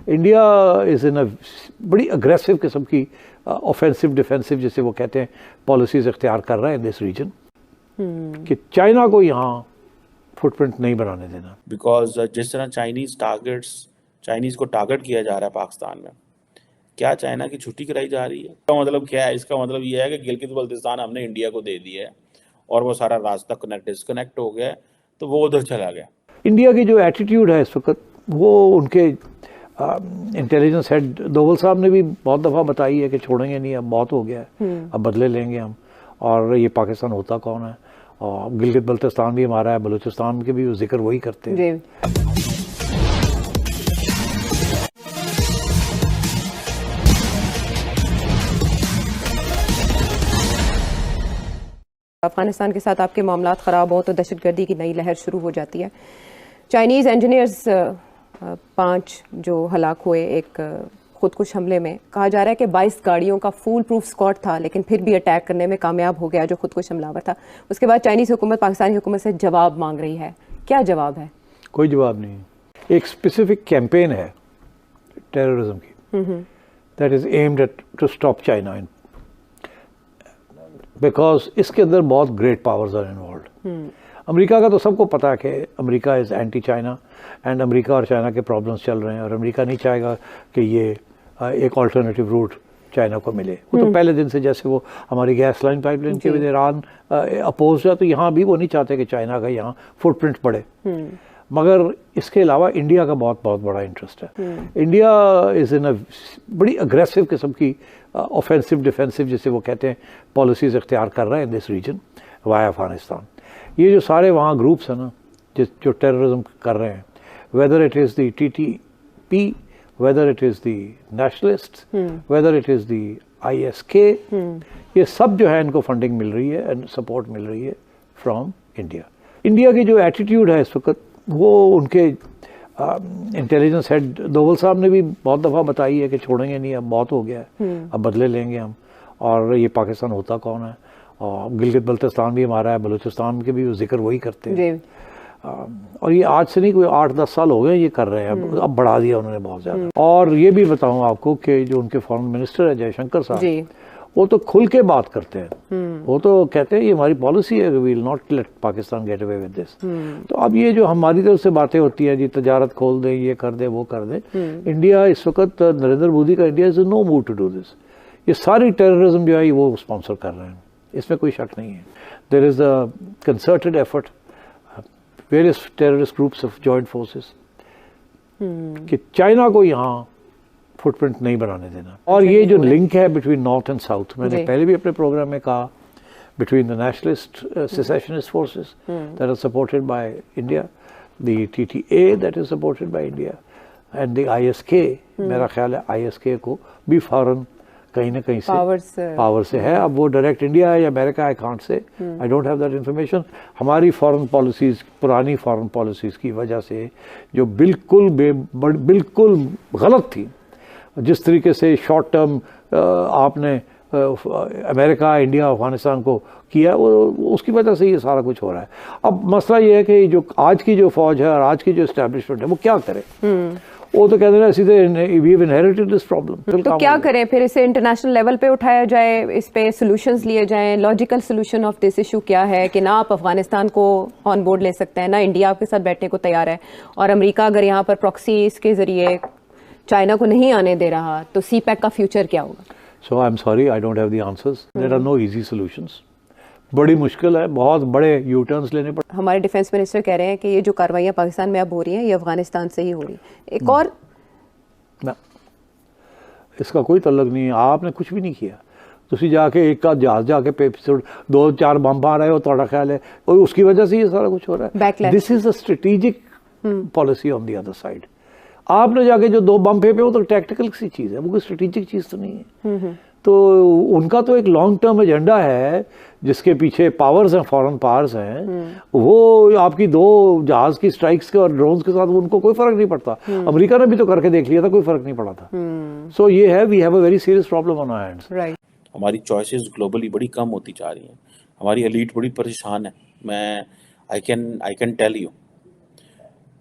India is ان بڑی aggressive قسم کی اوفینسو ڈیفینسو جسے وہ کہتے ہیں پالیسیز اختیار کر رہا ہے ان دس ریجن کہ چائنا کو یہاں فٹ پرنٹ نہیں بنانے دینا. بیکاز جس طرح چائنیز کو ٹارگٹ کیا جا رہا ہے پاکستان میں، کیا چائنا کی چھٹی کرائی جا رہی ہے؟ اس کا مطلب کیا ہے؟ اس کا مطلب یہ ہے کہ گلگت بلتستان ہم نے انڈیا کو دے دیا ہے اور وہ سارا راستہ ڈسکنیکٹ ہو گیا تو وہ ادھر چلا گیا. انڈیا کی جو ایٹیٹیوڈ ہے اس وقت، وہ ان کے انٹیلیجنس ہیڈ دوول صاحب نے بھی بہت دفعہ بتائی ہے کہ چھوڑیں گے نہیں، اب بہت ہو گیا ہے، اب بدلے لیں گے ہم، اور یہ پاکستان ہوتا کون ہے، اور گلگت بلتستان بھی ہمارا ہے، بلوچستان کے بھی ذکر وہی کرتے ہیں. افغانستان کے ساتھ آپ کے معاملات خراب ہوں تو دہشت گردی کی نئی لہر شروع ہو جاتی ہے. چائنیز انجینئرز 5 جو ہلاک ہوئے ایک خودکش حملے میں، کہا جا رہا ہے کہ 22 گاڑیوں کا فول پروف اسکواڈ تھا لیکن پھر بھی اٹیک کرنے میں کامیاب ہو گیا جو خودکش حملہ آور تھا. اس کے بعد چائنیز حکومت پاکستانی حکومت سے جواب مانگ رہی ہے. کیا جواب ہے؟ کوئی جواب نہیں. ایک اسپیسیفک کیمپین ہے ٹیررزم کی، that is aimed at to stop China, because اس کے اندر بہت گریٹ پاورز آر انوالوڈ. امریکہ کا تو سب کو پتا ہے کہ America is anti China, and America اور چائنا کے پرابلمس چل رہے ہیں، اور امریکہ نہیں چاہے گا کہ یہ ایک آلٹرنیٹیو روٹ چائنا کو ملے. وہ تو پہلے دن سے، جیسے وہ ہماری گیس لائن پائپ لائن کے وجہ ایران اپوز ہے، تو یہاں بھی وہ نہیں چاہتے کہ چائنا کا یہاں فٹ پرنٹ پڑے. مگر اس کے علاوہ انڈیا کا بہت بڑا انٹرسٹ ہے. انڈیا از ان بڑی اگریسو قسم کی اوفینسو ڈیفینسو جسے وہ کہتے ہیں پالیسیز اختیار کر رہا ہے ان دس ریجن وائے افغانستان. یہ جو سارے وہاں گروپس ہیں نا جو ٹیررزم کر رہے ہیں، whether it is the TTP، whether it is the nationalists, whether it is the ISK، یہ سب جو ہے ان کو فنڈنگ مل رہی ہے اینڈ سپورٹ مل رہی ہے فرام انڈیا. انڈیا کی جو ایٹیٹیوڈ ہے اس وقت، وہ ان کے انٹیلیجنس ہیڈ دوول صاحب نے بھی بہت دفعہ بتائی ہے کہ چھوڑیں گے نہیں، اب بہت ہو گیا ہے، اب بدلے لیں گے ہم، اور یہ پاکستان ہوتا کون ہے، اور گلگت بلتستان بھی ہمارا ہے، بلوچستان کے بھی ذکر وہی کرتے ہیں. اور یہ آج سے نہیں، کوئی 8-10 سال ہو گئے یہ کر رہے ہیں، اب بڑھا دیا انہوں نے بہت زیادہ. اور یہ بھی بتاؤں آپ کو کہ جو ان کے فارن منسٹر ہے جے شنکر صاحب، وہ تو کھل کے بات کرتے ہیں. وہ تو کہتے ہیں یہ ہماری پالیسی ہے، we will not let Pakistan get away with this. تو اب یہ جو ہماری طرف سے باتیں ہوتی ہیں، جی تجارت کھول دیں، یہ کر دیں، وہ کر دیں، انڈیا اس وقت نریندر مودی کا India is no mood to do this. یہ ساری ٹیررزم جو ہے وہ اسپانسر کر رہے ہیں، اس میں کوئی شک نہیں ہے. There is a concerted effort, various terrorist groups have joined forces کہ چائنا کو یہاں فٹ پرنٹ نہیں بنانے دینا. اور یہ جو لنک ہے بٹوین نارتھ اینڈ ساؤتھ، میں نے پہلے بھی اپنے پروگرام میں کہا، between the nationalist secessionist forces that are supported by India, the TTA that is supported by India, and the ISK. میرا خیال ہے ISK کو بھی فوراً کہیں نہ کہیں سے پاور سے ہے. اب وہ ڈائریکٹ انڈیا ہے یا امریکہ، I can't say, I don't have that information. ہماری فارن پالیسیز، پرانی فارن پالیسیز کی وجہ سے جو بالکل غلط تھی، جس طریقے سے شارٹ ٹرم آپ نے امریکہ، انڈیا، افغانستان کو کیا، وہ اس کی وجہ سے یہ سارا کچھ ہو رہا ہے. اب مسئلہ یہ ہے کہ جو آج کی جو فوج ہے اور آج کی جو اسٹیبلشمنٹ ہے وہ کیا کرے. وہ تو کہتے ہیں سیدھے we have inherited this problem. تو کیا کریں پھر؟ اسے انٹرنیشنل لیول پہ اٹھایا جائے، اس پہ سولوشنز لیے جائیں. Logical solution of this issue کیا ہے کہ نہ آپ افغانستان کو آن بورڈ لے سکتے ہیں، نہ انڈیا آپ کے ساتھ بیٹھنے کو تیار ہے، اور امریکہ اگر یہاں پر پراکسیز کے ذریعے چائنا کو نہیں آنے دے رہا تو سی پیک کا فیوچر کیا ہوگا؟ So I am sorry, I don't have the answers. There are no easy solutions. بڑی مشکل ہے، بہت بڑے یو ٹرنس لینے پڑے. ہمارے ڈیفینس منسٹر کہہ رہے ہیں کہ یہ جو کاروائیاں پاکستان میں اب ہو رہی ہیں یہ افغانستان سے ہی ہو رہی ہیں. ایک اور اس کا کوئی تعلق نہیں ہے. آپ نے کچھ بھی نہیں کیا. تسی جا کے ایک کا جہاز جا کے 2-4 بم آ رہے ہو، تھوڑا خیال ہے اور اس کی وجہ سے یہ سارا کچھ ہو رہا ہے. This is a strategic policy on the other side. آپ نے جا کے جو 2 بم پھینکے وہ تو ٹیکٹیکل سی چیز ہے، وہ کوئی اسٹریٹجک چیز تو نہیں ہے. تو ان کا تو ایک لانگ ٹرم ایجنڈا ہے جس کے پیچھے پاورز ہیں، فورن پاورز ہیں. وہ آپ کی 2 جہاز کی اسٹرائکس کے اور ڈرونز کے ساتھ ان کو کوئی فرق نہیں پڑتا. امریکہ نے بھی تو کر کے دیکھ لیا تھا، کوئی فرق نہیں پڑا تھا. سو یہ ہے، we have a very serious problem on our hands. ہماری چوائسیز گلوبلی بڑی کم ہوتی جا رہی ہیں. ہماری ایلیٹ بڑی پریشان ہے. میں آئی کین ٹیل یو